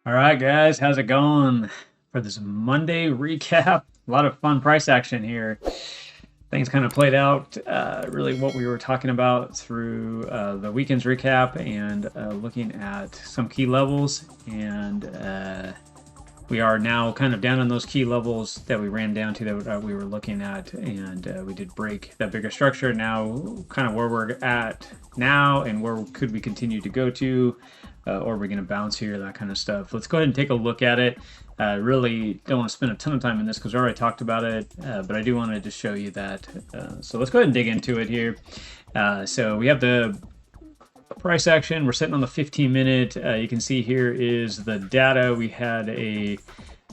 All right, guys, how's it going for this Monday recap? A lot of fun price action here. Things kind of played out really what we were talking about through the weekend's recap and looking at some key levels. And we are now kind of down on those key levels that we ran down to that we were looking at. And we did break that bigger structure. Now, kind of where we're at now and where could we continue to go to. Or we're going to bounce here, that kind of stuff. Let's go ahead and take a look at it. Really don't want to spend a ton of time in this because we already talked about it, but I do want to just show you that. So let's go ahead and dig into it here. So we have the price action. We're sitting on the 15-minute. You can see here is the data. We had a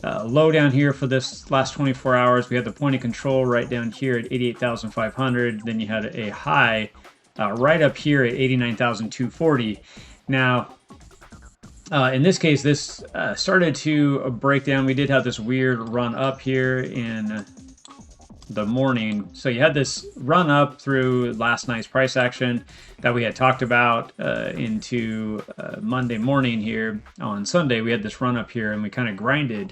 low down here for this last 24 hours. We had the point of control right down here at 88,500. Then you had a high right up here at 89,240. Now, in this case, this started to break down. We did have this weird run up here in the morning. So you had this run up through last night's price action that we had talked about into Monday morning here. On Sunday, we had this run up here and we kind of grinded.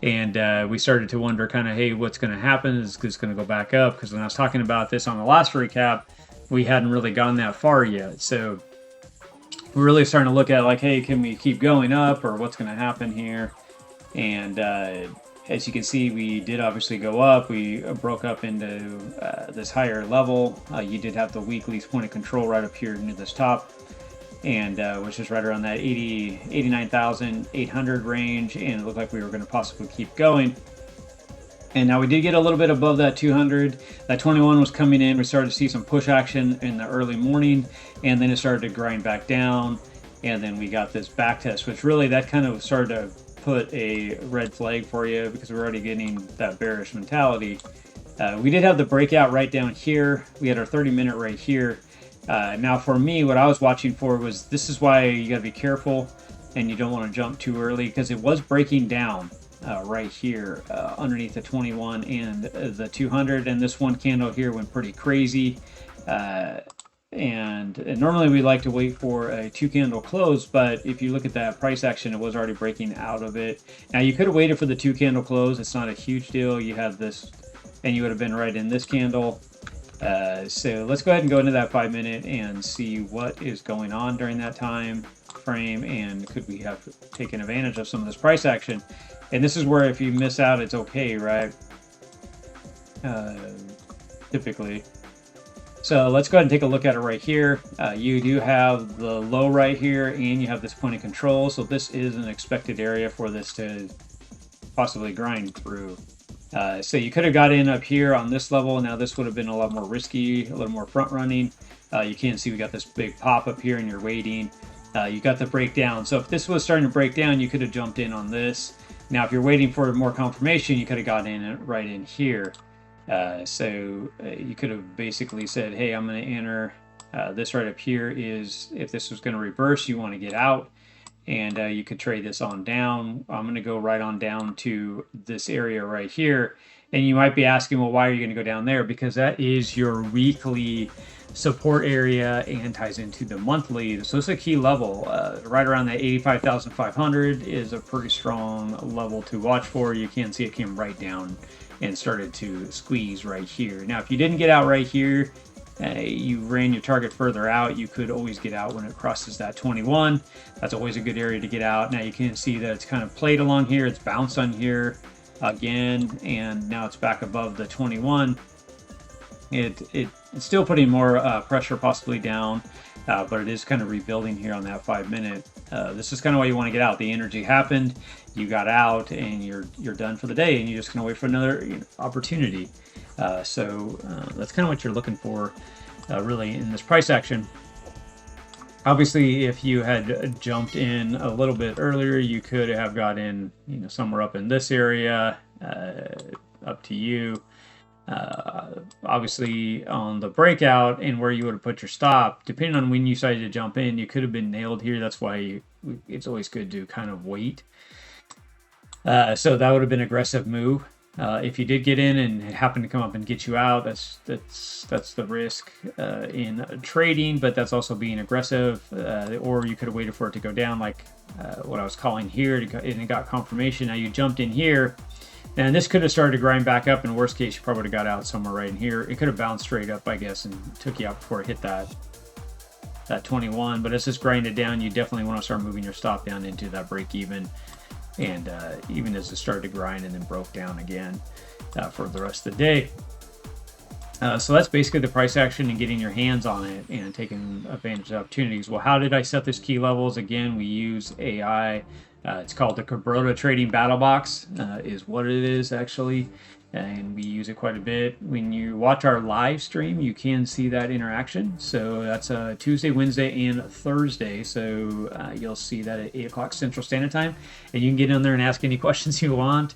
And we started to wonder kind of, hey, what's going to happen? Is this going to go back up? Because when I was talking about this on the last recap, we hadn't really gone that far yet. So we're really starting to look at like, hey, can we keep going up or what's going to happen here? And as you can see, we did obviously go up. We broke up into this higher level. You did have the weekly point of control right up here near this top, and which is right around that 89,800 range. And it looked like we were going to possibly keep going. And now we did get a little bit above that 200. That 21 was coming in. We started to see some push action in the early morning, and then it started to grind back down. And then we got this back test, which really that kind of started to put a red flag for you because we're already getting that bearish mentality. We did have the breakout right down here. We had our 30-minute right here. Now for me, what I was watching for was, this is why you got to be careful and you don't want to jump too early, because it was breaking down. Right here underneath the 21 and the 200, and this one candle here went pretty crazy, and normally we like to wait for a 2-candle close, but if you look at that price action, it was already breaking out of it. Now you could have waited for the 2-candle close. It's not a huge deal. You had this and you would have been right in this candle. So let's go ahead and go into that 5-minute and see what is going on during that time frame, and could we have taken advantage of some of this price action. And this is where if you miss out, it's okay, right? Typically. So let's go ahead and take a look at it right here. You do have the low right here, and you have this point of control. So this is an expected area for this to possibly grind through. So you could have got in up here on this level. Now this would have been a lot more risky, a little more front running. You can see we got this big pop up here and you're waiting. You got the breakdown. So if this was starting to break down, you could have jumped in on this. Now, if you're waiting for more confirmation, you could have gotten in right in here. So you could have basically said, hey, I'm going to enter this right up here. Is if this was going to reverse, you want to get out, and you could trade this on down. I'm going to go right on down to this area right here. And you might be asking, well, why are you going to go down there? Because that is your weekly support area and ties into the monthly. So it's a key level. Right around that 85,500 is a pretty strong level to watch for. You can see it came right down and started to squeeze right here. Now, if you didn't get out right here, you ran your target further out, you could always get out when it crosses that 21. That's always a good area to get out. Now you can see that it's kind of played along here. It's bounced on here again, and now it's back above the 21. It's still putting more pressure possibly down, but it is kind of rebuilding here on that 5-minute. This is kind of why you want to get out. The energy happened, you got out, and you're done for the day, and you're just going to wait for another opportunity. So that's kind of what you're looking for, really, in this price action. Obviously, if you had jumped in a little bit earlier, you could have got in, somewhere up in this area. Up to you. Obviously, on the breakout and where you would have put your stop, depending on when you decided to jump in, you could have been nailed here. That's why it's always good to kind of wait. So that would have been an aggressive move. If you did get in and it happened to come up and get you out, that's the risk in trading, but that's also being aggressive. Or you could have waited for it to go down, like what I was calling here, and it got confirmation. Now you jumped in here, and this could have started to grind back up. In worst case, you probably would have got out somewhere right in here. It could have bounced straight up, I guess, and took you out before it hit that 21. But as this grinded down, you definitely want to start moving your stop down into that break even. And even as it started to grind and then broke down again for the rest of the day. So that's basically the price action and getting your hands on it and taking advantage of opportunities. Well, how did I set this key levels? Again, we use AI. It's called the Kabroda Trading Battle Box, is what it is actually. And we use it quite a bit. When you watch our live stream, you can see that interaction. So that's Tuesday, Wednesday, and Thursday. So you'll see that at 8 o'clock Central Standard Time. And you can get in there and ask any questions you want.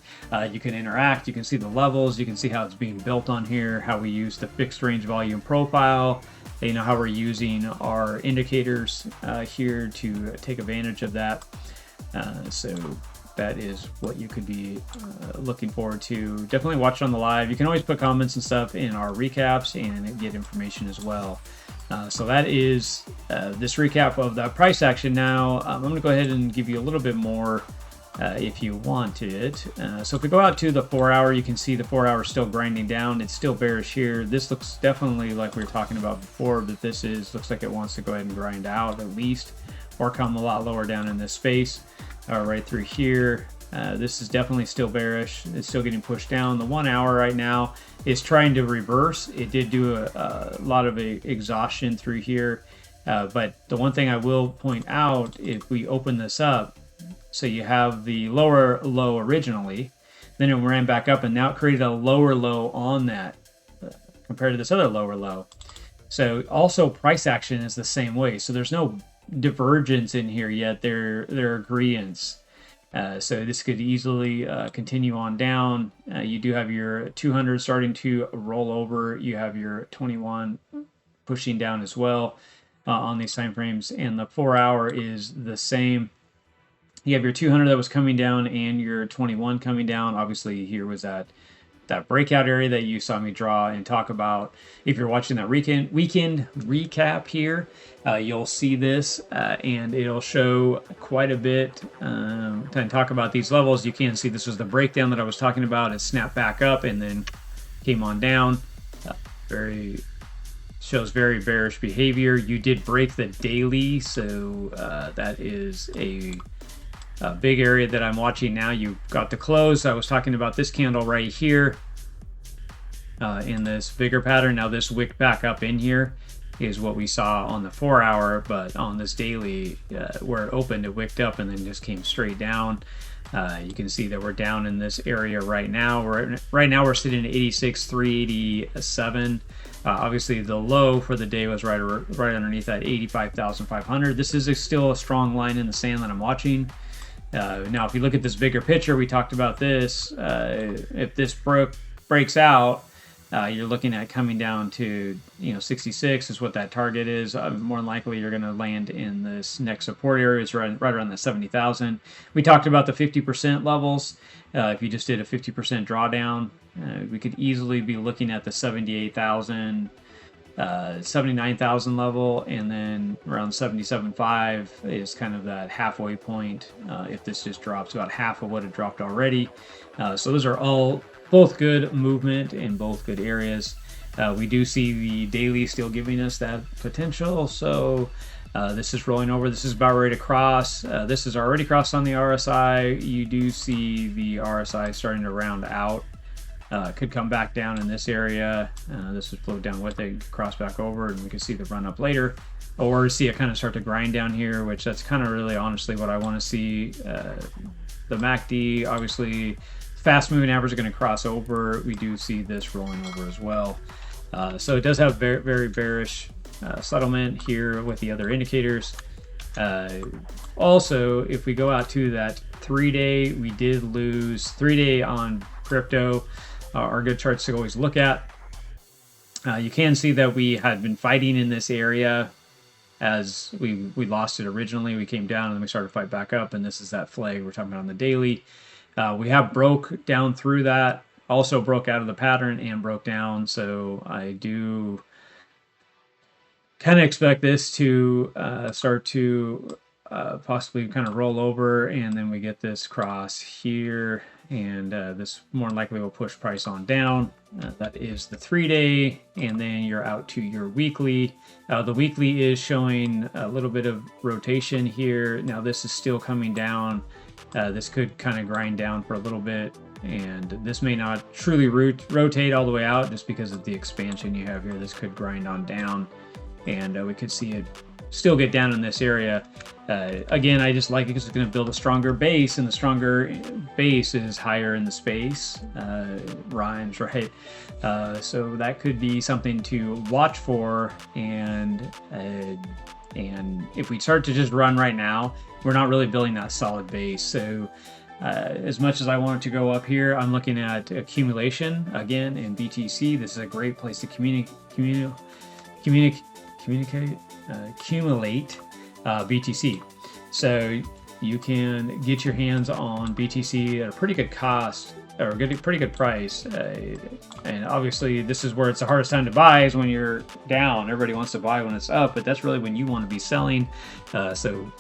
You can interact. You can see the levels. You can see how it's being built on here, how we use the fixed range volume profile, you know, how we're using our indicators here to take advantage of that. So that is what you could be looking forward to. Definitely watch it on the live. You can always put comments and stuff in our recaps and get information as well. So that is this recap of the price action. Now I'm going to go ahead and give you a little bit more if you want it. So if we go out to the 4 hour, you can see the 4 hour still grinding down. It's still bearish here. This looks definitely like we were talking about before, that this looks like it wants to go ahead and grind out at least, or come a lot lower down in this space. Right through here. This is definitely still bearish. It's still getting pushed down. The 1 hour right now is trying to reverse. It did do a lot of exhaustion through here. But the one thing I will point out, if we open this up, so you have the lower low originally, then it ran back up, and now it created a lower low on that compared to this other lower low. So also price action is the same way. So there's no divergence in here yet. They're agreeance. So this could easily continue on down. You do have your 200 starting to roll over. You have your 21 pushing down as well on these time frames, and the 4 hour is the same. You have your 200 that was coming down and your 21 coming down. Obviously here was that breakout area that you saw me draw and talk about. If you're watching that weekend recap here, you'll see this and it'll show quite a bit. To talk about these levels, you can see this was the breakdown that I was talking about. It snapped back up and then came on down. Shows very bearish behavior. You did break the daily, so that is a big area that I'm watching now. You got the close. I was talking about this candle right here in this bigger pattern. Now this wick back up in here is what we saw on the 4 hour, but on this daily where it opened, it wicked up and then just came straight down. You can see that we're down in this area right now. Right now we're sitting at 86,387. Obviously the low for the day was right underneath that 85,500. This is still a strong line in the sand that I'm watching. Now, if you look at this bigger picture, we talked about this. If this breaks out, you're looking at coming down to 66 is what that target is. More than likely, you're going to land in this next support area. It's right around the 70,000. We talked about the 50% levels. If you just did a 50% drawdown, we could easily be looking at the 78,000. 79,000 level, and then around 77.5 is kind of that halfway point. If this just drops about half of what it dropped already, so those are all both good movement in both good areas. We do see the daily still giving us that potential. So this is rolling over. This is about ready to cross. This is already crossed on the RSI. You do see the RSI starting to round out. Could come back down in this area. This is flowed down with it, cross back over, and we can see the run up later, or see it kind of start to grind down here, which that's kind of really honestly what I want to see. The MACD, obviously, fast moving average are going to cross over. We do see this rolling over as well. So it does have very, very bearish settlement here with the other indicators. Also, if we go out to that 3-day, we did lose 3-day on crypto. Are good charts to always look at. You can see that we had been fighting in this area as we lost it originally. We came down and then we started to fight back up, and this is that flag we're talking about on the daily. We have broke down through that also broke out of the pattern and broke down. So I do kind of expect this to start to possibly kind of roll over, and then we get this cross here, and this more likely will push price on down. That is the 3-day, and then you're out to your weekly. The weekly is showing a little bit of rotation here. Now this is still coming down. This could kind of grind down for a little bit, and this may not truly rotate all the way out just because of the expansion you have here. This could grind on down, and we could see it still get down in this area. Again, I just like it because it's going to build a stronger base, and the stronger base is higher in the space. Rhymes, right? So that could be something to watch for, and if we start to just run right now, we're not really building that solid base. So as much as I want it to go up here, I'm looking at accumulation again in BTC. This is a great place to accumulate BTC. So you can get your hands on BTC at a pretty good cost, or pretty good price. And obviously this is where it's the hardest time to buy, is when you're down. Everybody wants to buy when it's up, but that's really when you want to be selling. So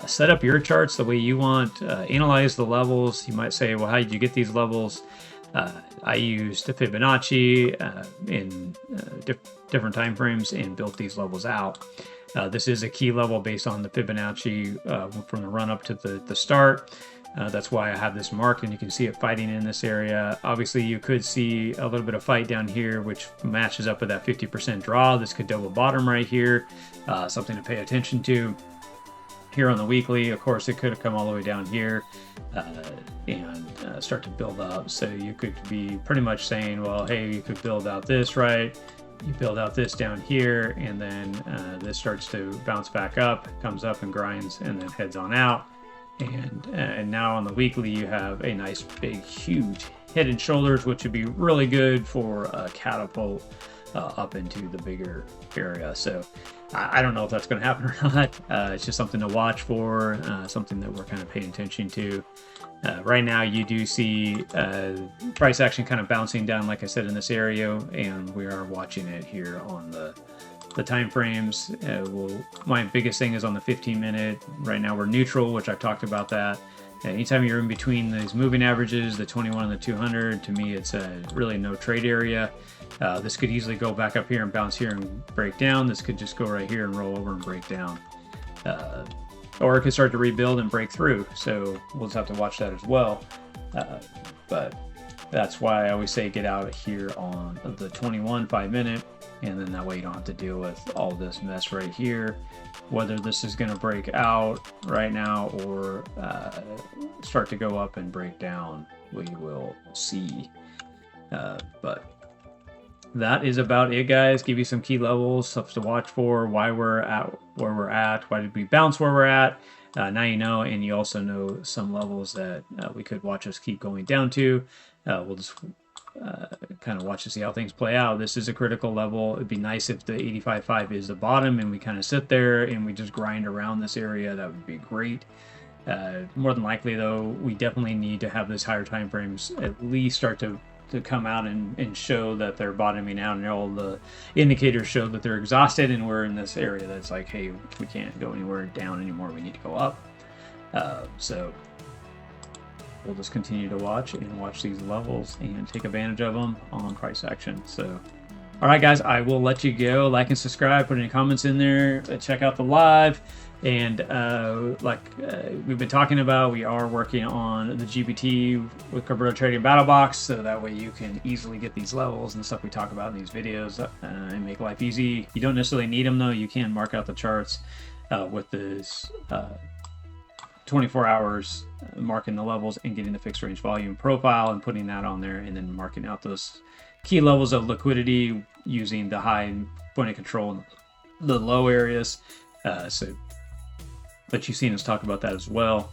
set up your charts the way you want. Analyze the levels. You might say, well, how did you get these levels? I used the Fibonacci in different time frames and built these levels out. This is a key level based on the Fibonacci from the run up to the start. That's why I have this marked, and you can see it fighting in this area. Obviously, you could see a little bit of fight down here, which matches up with that 50% draw. This could double bottom right here. Something to pay attention to. Here on the weekly, of course, it could have come all the way down here and start to build up. So you could be pretty much saying, well, hey, you could build out this, right? You build out this down here, and then this starts to bounce back up, comes up and grinds, and then heads on out. And now on the weekly, you have a nice, big, huge head and shoulders, which would be really good for a catapult up into the bigger area. So I don't know if that's going to happen or not. It's just something to watch for, something that we're kind of paying attention to. Right now, you do see price action kind of bouncing down, like I said, in this area, and we are watching it here on the time frames. My biggest thing is on the 15-minute. Right now, we're neutral, which I've talked about that. Anytime you're in between these moving averages, the 21 and the 200, to me, it's really no trade area. This could easily go back up here and bounce here and break down. This could just go right here and roll over and break down. Or it could start to rebuild and break through. So we'll just have to watch that as well. But that's why I always say get out here on the 21 5-minute. And then that way you don't have to deal with all this mess right here. Whether this is going to break out right now or start to go up and break down, we will see. But that is about it, guys. Give you some key levels, stuff to watch for, why we're at where we're at, why did we bounce where we're at. Now you know, and you also know some levels that we could watch us keep going down to. We'll just kind of watch to see how things play out. This is a critical level. It'd be nice if the 85.5 is the bottom and we kind of sit there and we just grind around this area. That would be great. More than likely, though, we definitely need to have these higher time frames at least start to come out and show that they're bottoming out, and all the indicators show that they're exhausted, and we're in this area that's like, hey, we can't go anywhere down anymore. We need to go up. So we'll just continue to watch these levels and take advantage of them on price action. So, all right, guys, I will let you go. Like and subscribe, put any comments in there, check out the live. And like we've been talking about, we are working on the GPT with Kabroda Trading Battle Box, so that way you can easily get these levels and stuff we talk about in these videos and make life easy. You don't necessarily need them, though. You can mark out the charts with this 24 hours marking the levels and getting the fixed range volume profile and putting that on there, and then marking out those key levels of liquidity using the high point of control and the low areas. But you've seen us talk about that as well.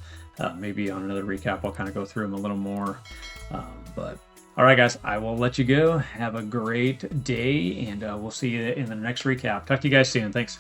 Maybe on another recap, I'll kind of go through them a little more. But all right, guys, I will let you go. Have a great day, and we'll see you in the next recap. Talk to you guys soon. Thanks.